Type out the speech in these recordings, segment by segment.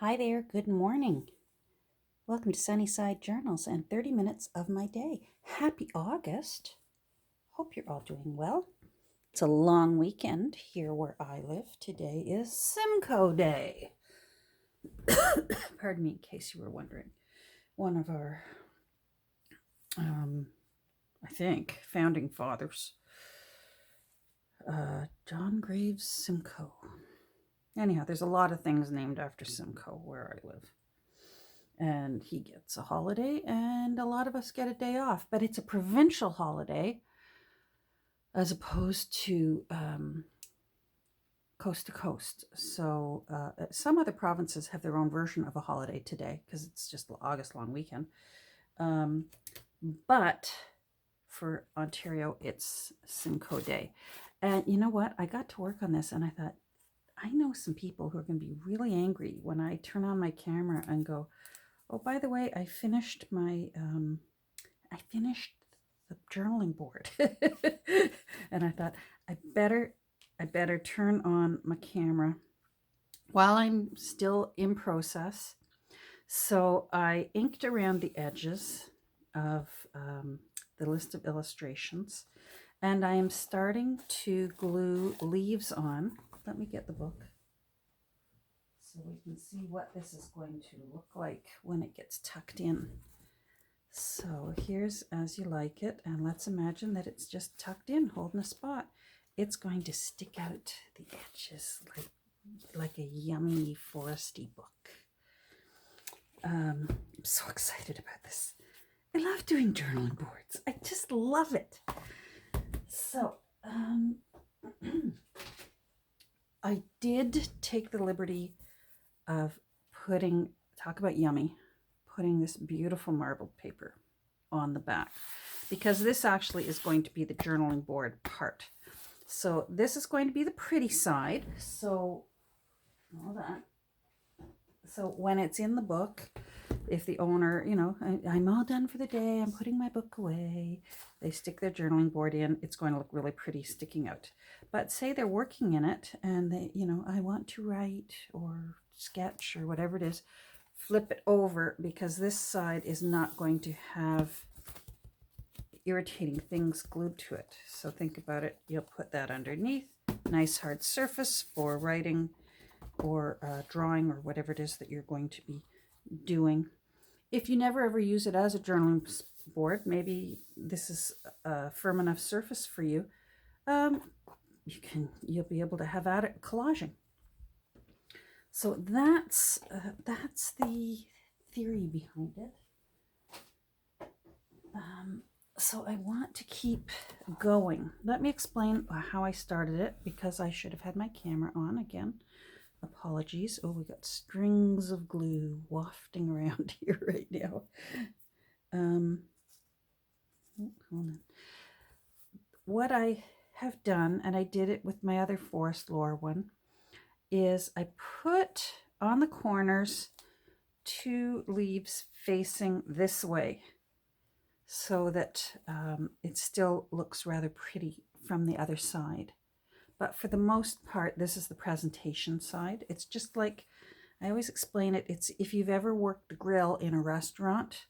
Hi there, good morning. Welcome to Sunnyside Journals and 30 minutes of my day. Happy August. Hope you're all doing well. It's a long weekend here where I live. Today is Simcoe Day. Pardon me, in case you were wondering. One of our, I think, founding fathers, John Graves Simcoe. Anyhow, there's a lot of things named after Simcoe where I live. And he gets a holiday, and a lot of us get a day off, but it's a provincial holiday as opposed to coast to coast. So some other provinces have their own version of a holiday today because it's just August long weekend. But for Ontario, it's Simcoe Day. And you know what? I got to work on this and I thought, I know some people who are going to be really angry when I turn on my camera and go, oh, by the way, I finished the journaling board. And I thought, I better turn on my camera while I'm still in process. So I inked around the edges of the list of illustrations, and I am starting to glue leaves on. Let me get the book so we can see what this is going to look like when it gets tucked in. So here's As You Like It, and let's imagine that it's just tucked in, holding a spot. It's going to stick out the edges like a yummy foresty book. I'm so excited about this. I love doing journaling boards. I just love it. So I did take the liberty of talk about yummy, putting this beautiful marbled paper on the back, because this actually is going to be the journaling board part. So this is going to be the pretty side. So all that. So when it's in the book, if the owner, I'm all done for the day, I'm putting my book away, they stick their journaling board in, it's going to look really pretty sticking out. But say they're working in it and they, I want to write or sketch or whatever it is, flip it over, because this side is not going to have irritating things glued to it. So think about it. You'll put that underneath. Nice hard surface for writing or drawing or whatever it is that you're going to be doing. If you never ever use it as a journaling board, maybe this is a firm enough surface for you. You'll be able to have at it collaging. So that's the theory behind it. So I want to keep going. Let me explain how I started it, because I should have had my camera on again. Apologies. Oh, we got strings of glue wafting around here right now. Hold on. What I have done, and I did it with my other forest lore one, is I put on the corners 2 leaves facing this way, so that it still looks rather pretty from the other side. But for the most part, this is the presentation side. It's just like, I always explain it, it's if you've ever worked the grill in a restaurant,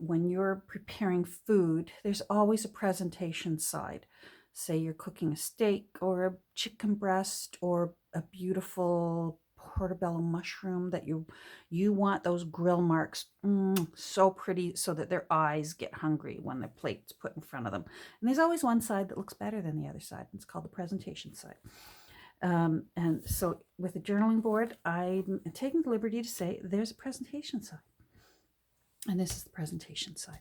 when you're preparing food, there's always a presentation side. Say you're cooking a steak or a chicken breast or a beautiful portobello mushroom that you want those grill marks so pretty, so that their eyes get hungry when their plate's put in front of them. And there's always one side that looks better than the other side, and it's called the presentation side. And so with the journaling board, I'm taking the liberty to say there's a presentation side, and this is the presentation side.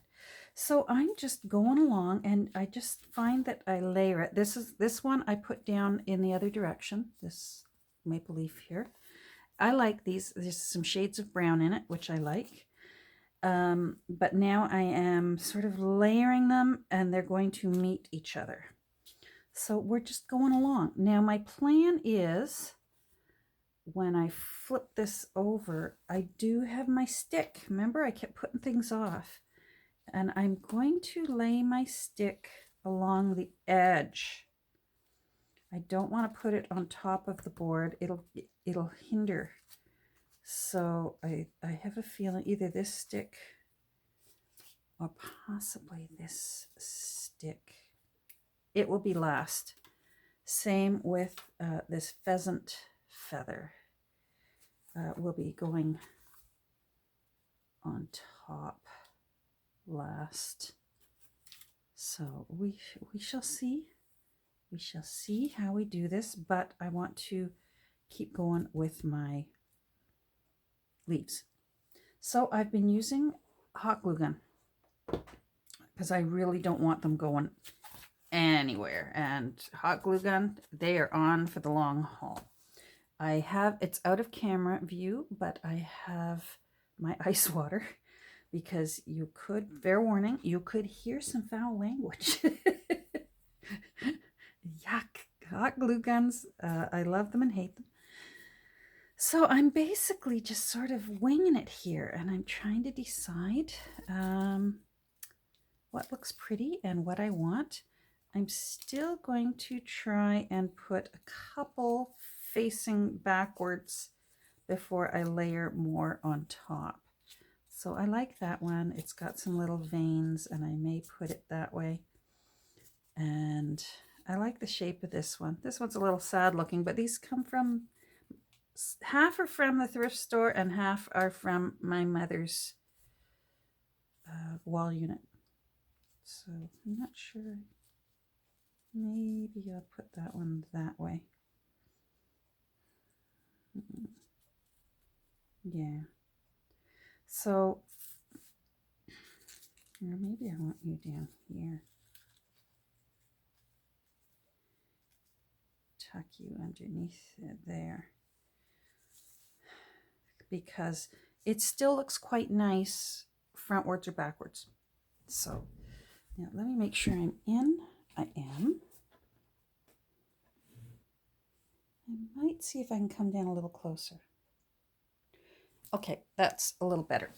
So I'm just going along, and I just find that I layer it. This one I put down in the other direction, this maple leaf here. I like these. There's some shades of brown in it, which I like. But now I am sort of layering them, and they're going to meet each other. So we're just going along. Now my plan is, when I flip this over, I do have my stick. Remember, I kept putting things off. And I'm going to lay my stick along the edge. I don't want to put it on top of the board. It'll hinder. So I have a feeling either this stick or possibly this stick, it will be last. Same with this pheasant feather will be going on top last. So we shall see. We shall see how we do this, but I want to keep going with my leaves. So I've been using hot glue gun because I really don't want them going anywhere. And hot glue gun, they are on for the long haul. I have, it's out of camera view, but I have my ice water because you could, fair warning, you could hear some foul language. Yuck. Hot glue guns, I love them and hate them. So I'm basically just sort of winging it here, and I'm trying to decide what looks pretty and what I want. I'm still going to try and put a couple facing backwards before I layer more on top. So I like that one. It's got some little veins, and I may put it that way. And I like the shape of this one. This one's a little sad looking, but these come from, half are from the thrift store and half are from my mother's wall unit. So I'm not sure. Maybe I'll put that one that way. Yeah. So, or maybe I want you down here. Tuck you underneath it there. Because it still looks quite nice frontwards or backwards. So, now let me make sure I'm in. I am. I might see if I can come down a little closer. Okay, that's a little better.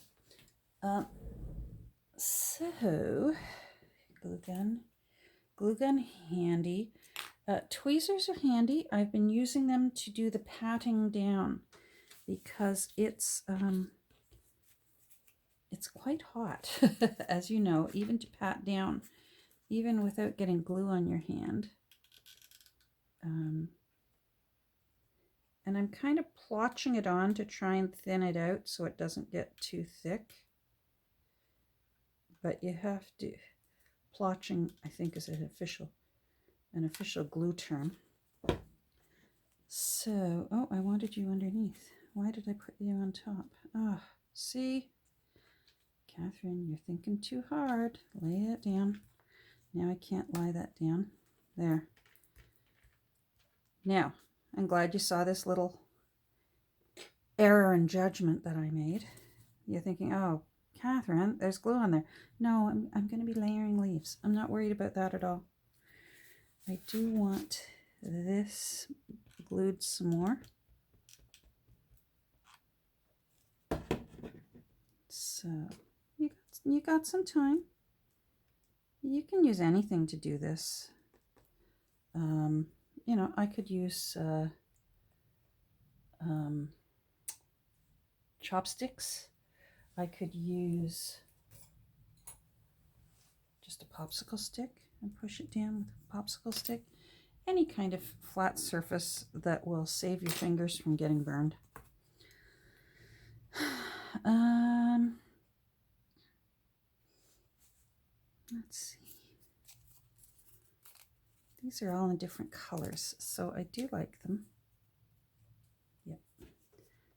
So, glue gun handy. Tweezers are handy. I've been using them to do the patting down because it's quite hot, as you know, even to pat down, even without getting glue on your hand. And I'm kind of plotching it on to try and thin it out so it doesn't get too thick. But you have to, plotching, I think, is an official glue term. So, oh, I wanted you underneath. Why did I put you on top? Ah, see? Catherine, you're thinking too hard. Lay it down. Now I can't lie that down. There. Now, I'm glad you saw this little error in judgment that I made. You're thinking, oh, Catherine, there's glue on there. No, I'm going to be layering leaves. I'm not worried about that at all. I do want this glued some more. So you got some time. You can use anything to do this. You know, I could use chopsticks. I could use just a popsicle stick and push it down with a popsicle stick. Any kind of flat surface that will save your fingers from getting burned. Let's see. These are all in different colors, so I do like them. Yep.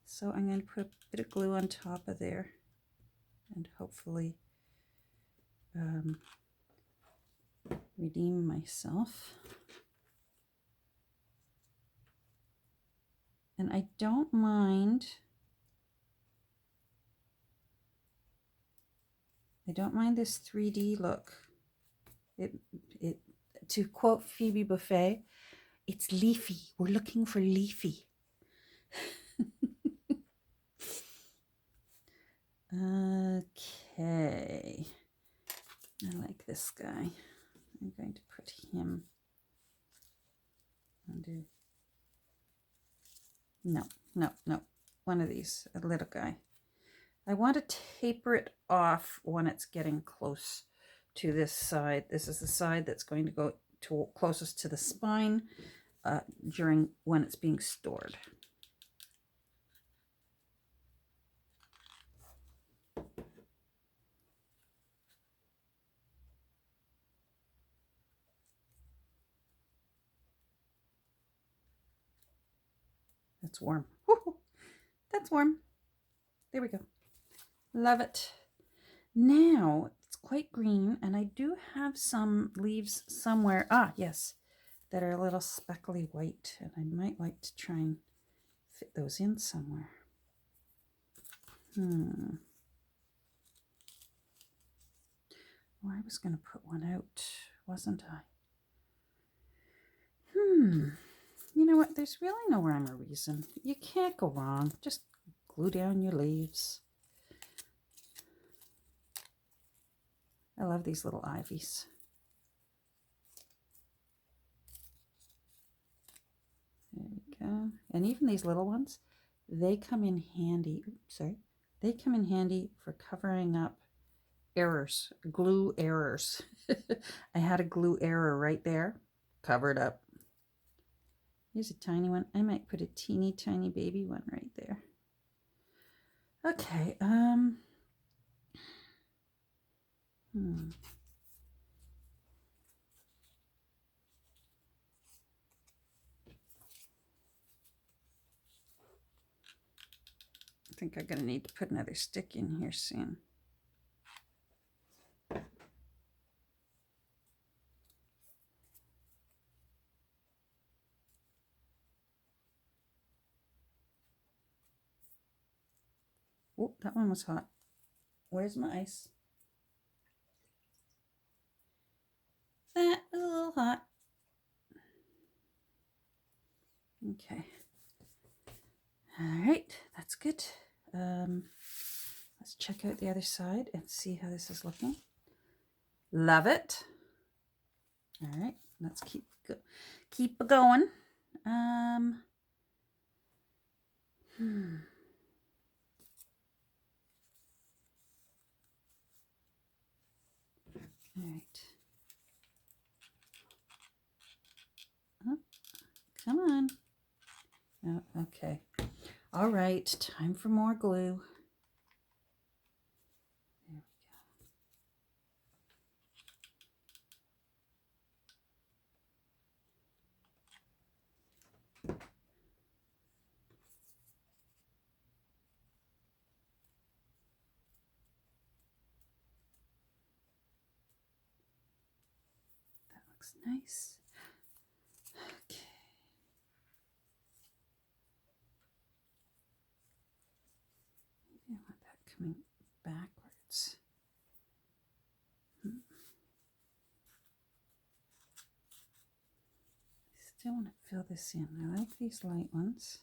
So I'm going to put a bit of glue on top of there and hopefully redeem myself. And I don't mind this 3D look. It to quote Phoebe Buffet, it's leafy. We're looking for leafy. Okay. I like this guy. I'm going to put him under. No. one of these, a little guy. I want to taper it off when it's getting close to this side. This is the side that's going to go to closest to the spine during when it's being stored. That's warm. Woo-hoo. That's warm. There we go. Love it. Now it's quite green, and I do have some leaves somewhere. Ah, yes, that are a little speckly white, and I might like to try and fit those in somewhere. Oh, I was going to put one out, wasn't I? You know what? There's really no rhyme or reason. You can't go wrong. Just glue down your leaves. I love these little ivies. There we go. And even these little ones, they come in handy. Oops, sorry. They come in handy for covering up errors, glue errors. I had a glue error right there, covered up. Here's a tiny one. I might put a teeny tiny baby one right there. Okay, I think I'm going to need to put another stick in here soon. Oh, that one was hot. Where's my ice? That was a little hot. Okay. All right, that's good. Let's check out the other side and see how this is looking. Love it. All right, let's keep going. All right. Oh, come on. Oh, okay. All right, time for more glue. There we go. That looks nice. Okay. Maybe I want that coming backwards. I still want to fill this in. I like these light ones.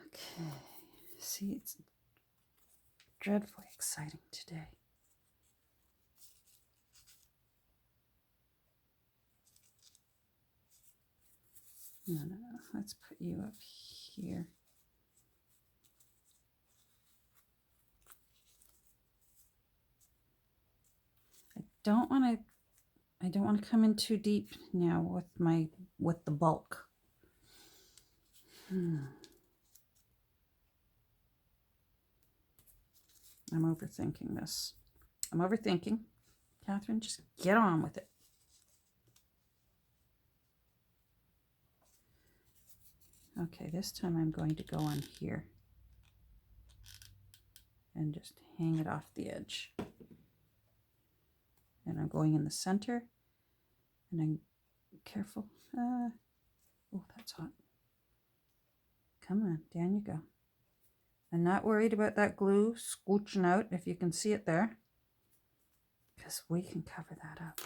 Okay. See, it's dreadfully exciting today. No, let's put you up here. I don't want to come in too deep now with the bulk. I'm overthinking this. I'm overthinking. Catherine, just get on with it. Okay, this time I'm going to go on here and just hang it off the edge. And I'm going in the center, and I'm careful. Oh, that's hot. Come on, down you go. I'm not worried about that glue scooching out, if you can see it there, because we can cover that up.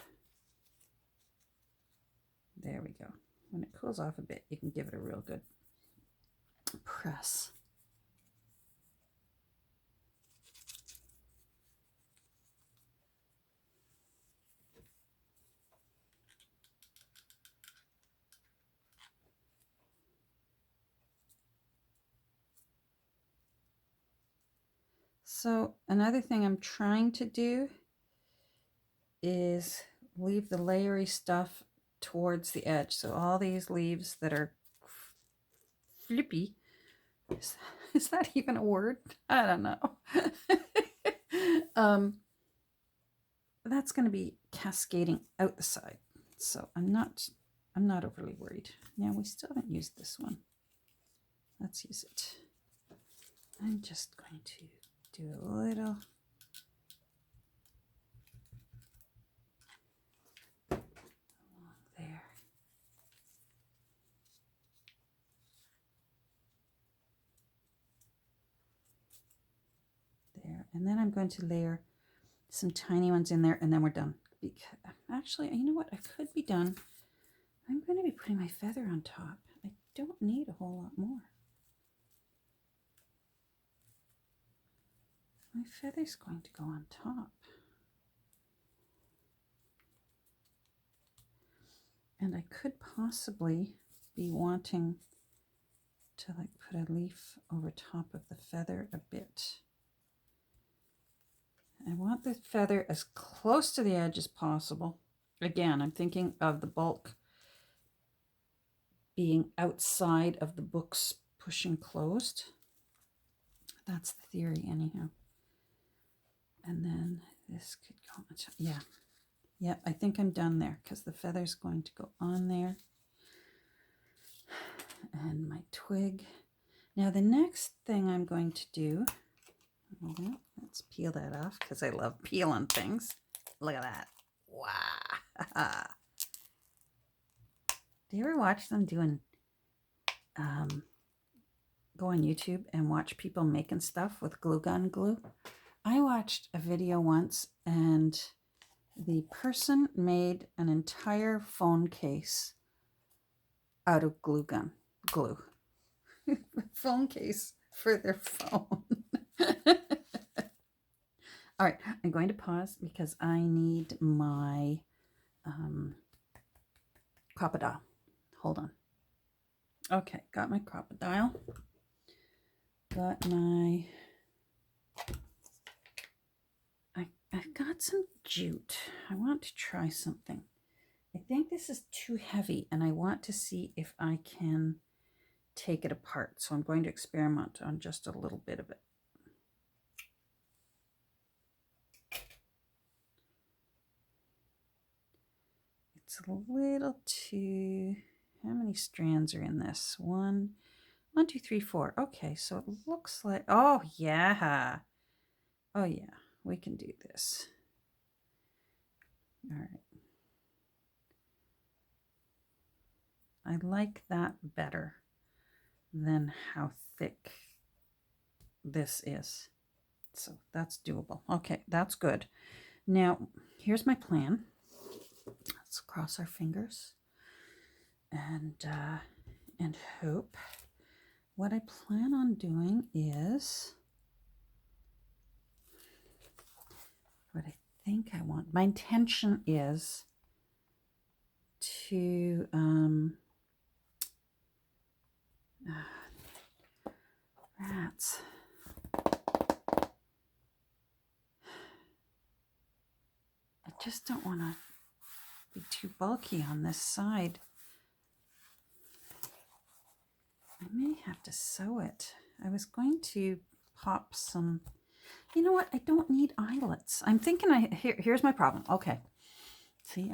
There we go. When it cools off a bit, you can give it a real good press. So another thing I'm trying to do is leave the layery stuff towards the edge. So all these leaves that are flippy, is that even a word? I don't know. That's going to be cascading out the side. So I'm not overly worried. Now we still haven't used this one. Let's use it. I'm just going to do a little along there. There. And then I'm going to layer some tiny ones in there, and then we're done. Because, actually, you know what? I could be done. I'm going to be putting my feather on top. I don't need a whole lot more. My feather's going to go on top. And I could possibly be wanting to like put a leaf over top of the feather a bit. I want the feather as close to the edge as possible. Again, I'm thinking of the bulk being outside of the books pushing closed. That's the theory anyhow. And then this could go on top. Yeah. Yeah, I think I'm done there because the feather's going to go on there. And my twig. Now the next thing I'm going to do, let's peel that off because I love peeling things. Look at that. Wow. Do you ever watch them doing, go on YouTube and watch people making stuff with glue gun glue? I watched a video once and the person made an entire phone case out of glue gun glue. Phone case for their phone. All right, I'm going to pause because I need my crocodile. Hold on. Okay, got my crocodile. Got my... I've got some jute. I want to try something. I think this is too heavy and I want to see if I can take it apart. So I'm going to experiment on just a little bit of it. It's a little too... How many strands are in this? 1, 2, 3, 4. Okay, so it looks like... Oh, yeah. Oh, yeah. We can do this. All right. I like that better than how thick this is. So that's doable. Okay, that's good. Now, here's my plan. Let's cross our fingers and hope. What I plan on doing is what I think I want. My intention is to rats. I just don't want to be too bulky on this side. I may have to sew it. I was going to pop some... You know what? I don't need eyelets. I'm thinking here's my problem. Okay. See,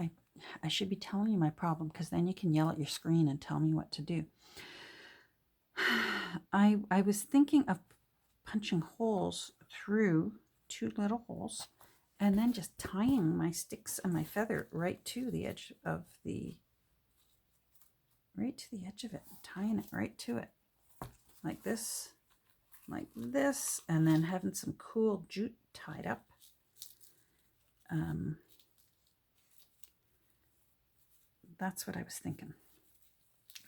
I should be telling you my problem because then you can yell at your screen and tell me what to do. I was thinking of punching holes through 2 little holes and then just tying my sticks and my feather right to the edge of the... Right to the edge of it. Tying it right to it. Like this, and then having some cool jute tied up. That's what I was thinking.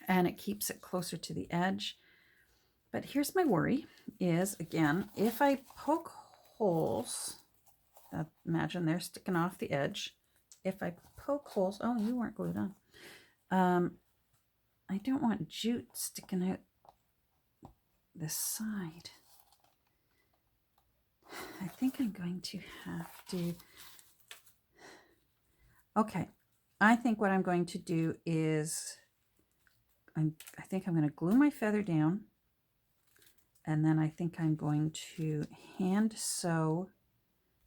And it keeps it closer to the edge. But here's my worry is, again, if I poke holes, imagine they're sticking off the edge. If I poke holes, oh, you weren't glued on. I don't want jute sticking out this side. I think I'm going to have to, okay, I think what I'm going to do is, I think I'm going to glue my feather down, and then I think I'm going to hand sew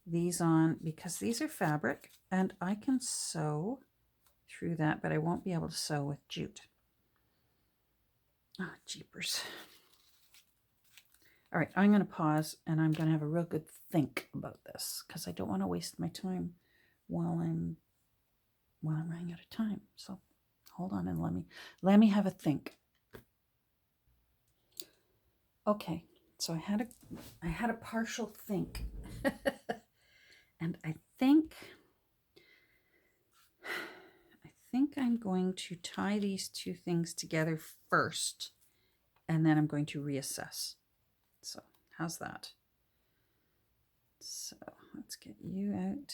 these on, because these are fabric, and I can sew through that, but I won't be able to sew with jute. Ah, jeepers. All right, I'm going to pause, and I'm going to have a real good think about this, because I don't want to waste my time while I'm running out of time. So hold on and let me have a think. Okay, so I had a partial think, and I think I'm going to tie these two things together first, and then I'm going to reassess. So how's that? So let's get you out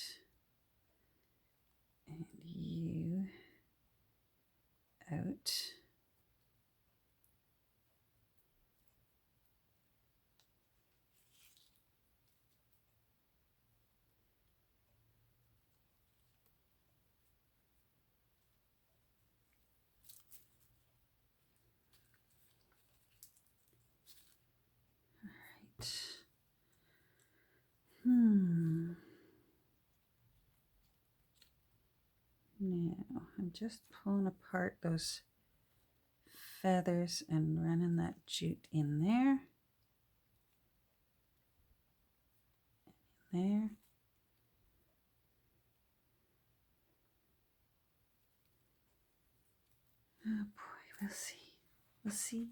and you out. Right. Now I'm just pulling apart those feathers and running that jute in there. There. Oh boy, we'll see. We'll see.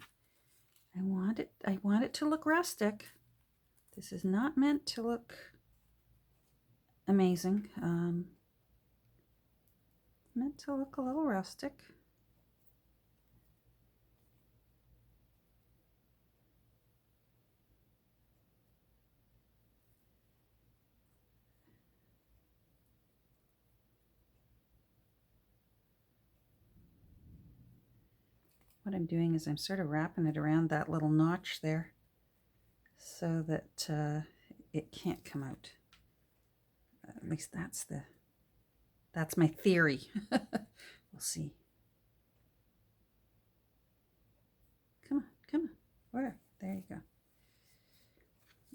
I want it to look rustic. This is not meant to look amazing. Meant to look a little rustic. What I'm doing is I'm sort of wrapping it around that little notch there so that it can't come out. At least that's my theory. We'll see. Come on, come on. Where? There you go.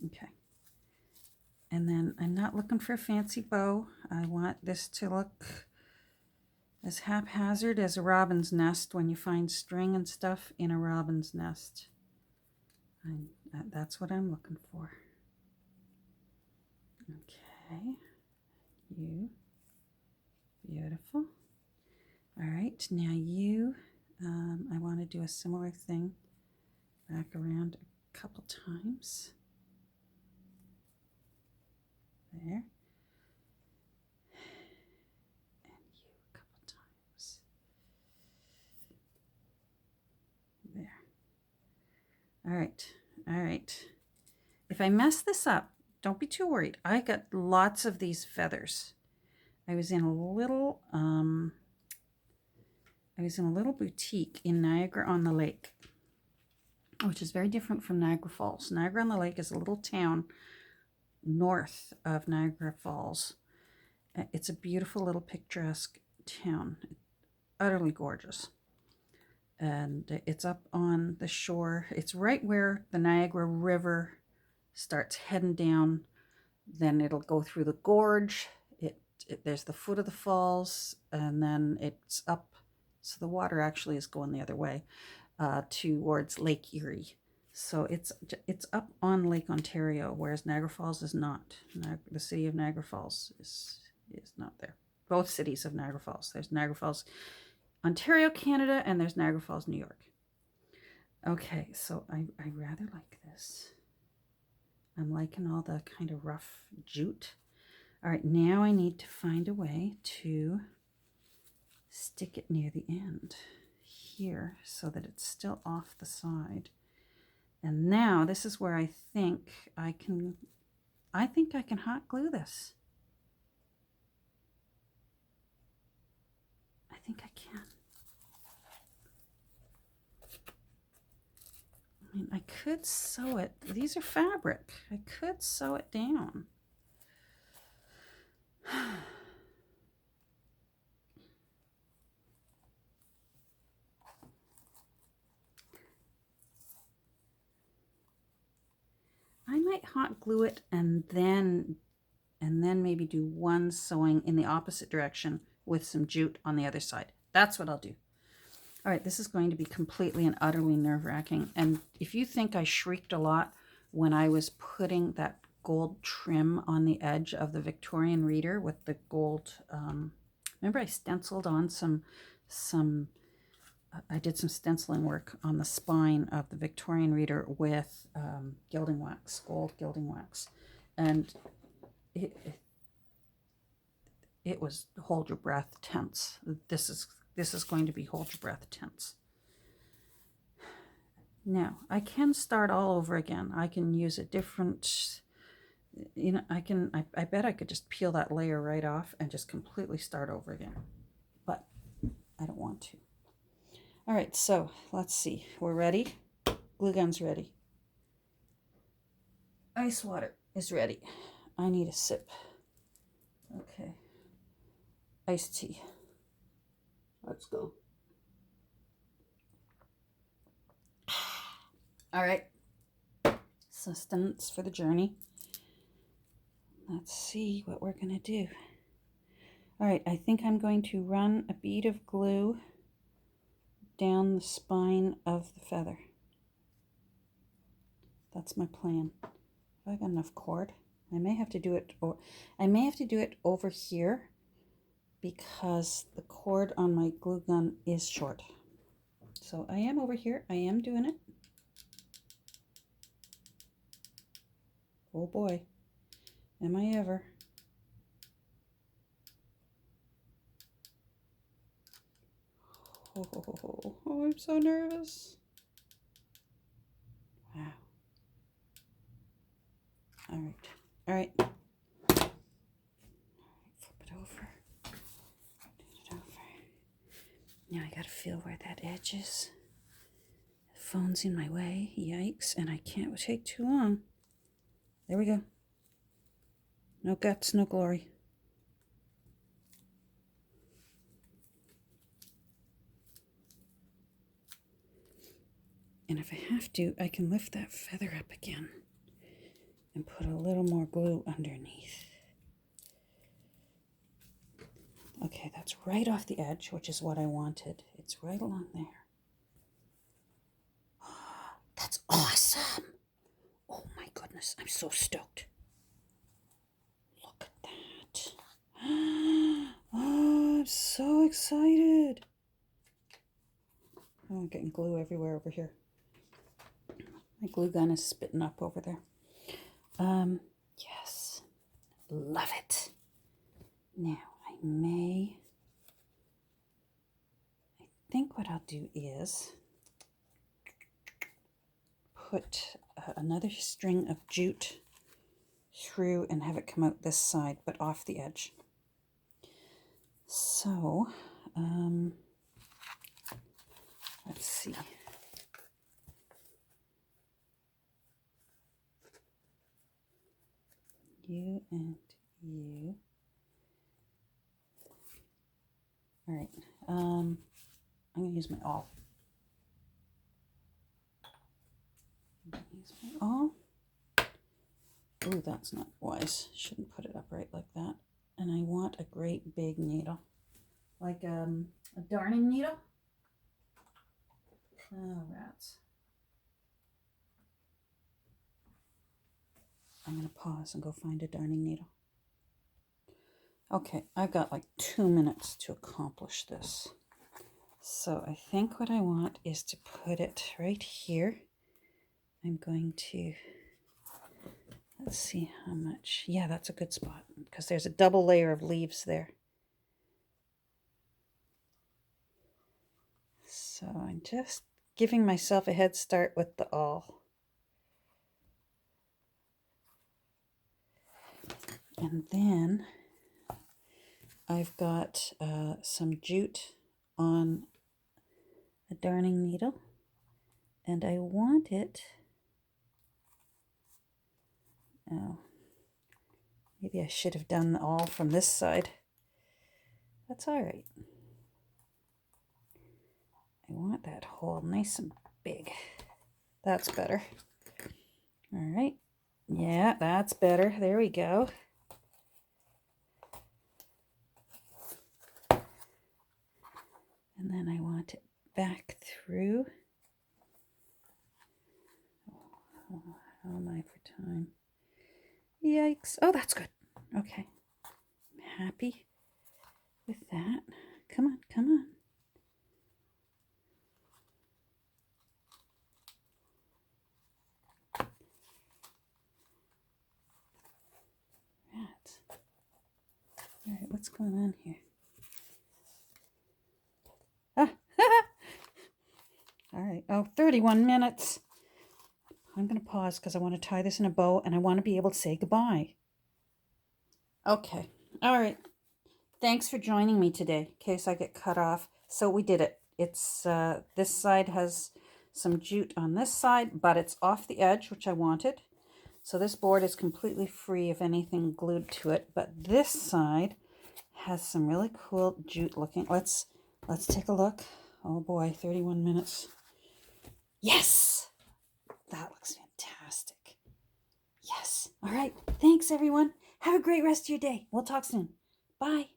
Okay. And then I'm not looking for a fancy bow. I want this to look as haphazard as a robin's nest when you find string and stuff in a robin's nest. That's what I'm looking for. Okay. You. Beautiful. All right, now you, I want to do a similar thing back around a couple times. There. And you a couple times. There. All right, all right. If I mess this up, don't be too worried. I got lots of these feathers. I was in a little boutique in Niagara-on-the-Lake, which is very different from Niagara Falls. Niagara-on-the-Lake is a little town north of Niagara Falls. It's a beautiful little picturesque town, utterly gorgeous. And it's up on the shore. It's right where the Niagara River starts heading down. Then it'll go through the gorge. There's the foot of the falls, and then it's up. So the water actually is going the other way towards Lake Erie. So it's up on Lake Ontario, whereas Niagara Falls is not. The city of Niagara Falls is not there. Both cities of Niagara Falls. There's Niagara Falls, Ontario, Canada, and there's Niagara Falls, New York. Okay, so I rather like this. I'm liking all the kind of rough jute. All right, now I need to find a way to stick it near the end here so that it's still off the side. And now this is where I think I can hot glue this. I think I can. mean, I could sew it. These are fabric. I could sew it down. I might hot glue it and then maybe do one sewing in the opposite direction with some jute on the other side. That's what I'll do. All right, this is going to be completely and utterly nerve-wracking. And if you think I shrieked a lot when I was putting that gold trim on the edge of the Victorian reader with the gold, remember I stenciled on I did some stenciling work on the spine of the Victorian reader with gilding wax, gold gilding wax. And it was hold your breath tense. This is going to be hold your breath tense. Now, I can start all over again. I can use a different, I bet I could just peel that layer right off and just completely start over again. But I don't want to. All right, so let's see. We're ready. Glue gun's ready. Ice water is ready. I need a sip. Okay. Iced tea. Let's go. All right. Sustenance for the journey. Let's see what we're going to do. All right, I think I'm going to run a bead of glue down the spine of the feather. That's my plan. Have I got enough cord? I may have to do it, or I may have to do it over here because the cord on my glue gun is short. So I am over here. I am doing it. Oh boy, am I ever. Oh, I'm so nervous. Wow. All right. All right. Flip it over. Turn it over. Now I gotta feel where that edge is. The phone's in my way. Yikes. And I can't take too long. There we go. No guts, no glory. And if I have to, I can lift that feather up again and put a little more glue underneath. Okay, that's right off the edge, which is what I wanted. It's right along there. That's awesome. Oh my goodness, I'm so stoked. Look at that. Oh, I'm so excited. Oh, I'm getting glue everywhere over here. My glue gun is spitting up over there. Yes, love it. Now, I think what I'll do is put another string of jute through and have it come out this side, but off the edge. So, let's see. You and you. All right. I'm going to use my awl. Oh, that's not wise. Shouldn't put it upright like that. And I want a great big needle. Like a darning needle. Oh, rats. I'm going to pause and go find a darning needle. Okay, I've got like 2 minutes to accomplish this. So I think what I want is to put it right here. I'm going to, let's see how much. Yeah, that's a good spot because there's a double layer of leaves there. So I'm just giving myself a head start with the awl. And then I've got some jute on a darning needle. And I want it, oh, maybe I should have done all from this side. That's all right. I want that hole nice and big. That's better. All right. Yeah, that's better. There we go. And then I want it back through. Oh, how am I for time? Yikes. Oh, that's good. Okay. I'm happy with that. Come on, come on. Right. All right, what's going on here? Ah, all right. Oh, 31 minutes. I'm going to pause because I want to tie this in a bow and I want to be able to say goodbye. Okay. All right. Thanks for joining me today, in case I get cut off. So we did it. It's this side has some jute on this side, but it's off the edge, which I wanted. So this board is completely free of anything glued to it, but this side has some really cool jute looking. Let's take a look. Oh boy, 31 minutes. Yes! That looks fantastic. Yes. All right. Thanks, everyone. Have a great rest of your day. We'll talk soon. Bye.